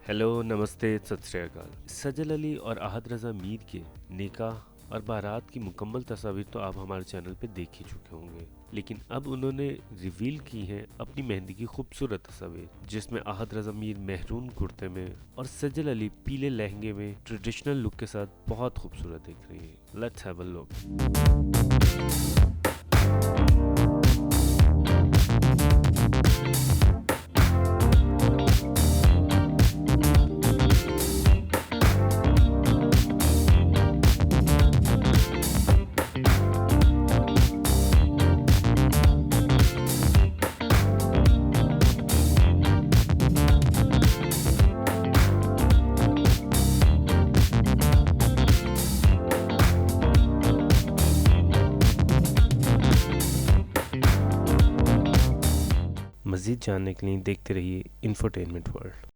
Hello, नमस्ते, सत श्री अकाल। सजल अली और अहद रज़ा मीर के निकाह और बारात की मुकम्मल तस्वीर तो आप हमारे चैनल पे देख ही चुके होंगे, लेकिन अब उन्होंने रिवील की है अपनी मेहंदी की खूबसूरत तस्वीर, जिसमें अहद रज़ा मीर महरून कुर्ते में और सजल अली पीले लहंगे में ट्रेडिशनल लुक के साथ बहुत खूबसूरत दिख रही है। Let's have a look. मज़ीद जानने के लिए देखते रहिए इंफोटेनमेंट वर्ल्ड।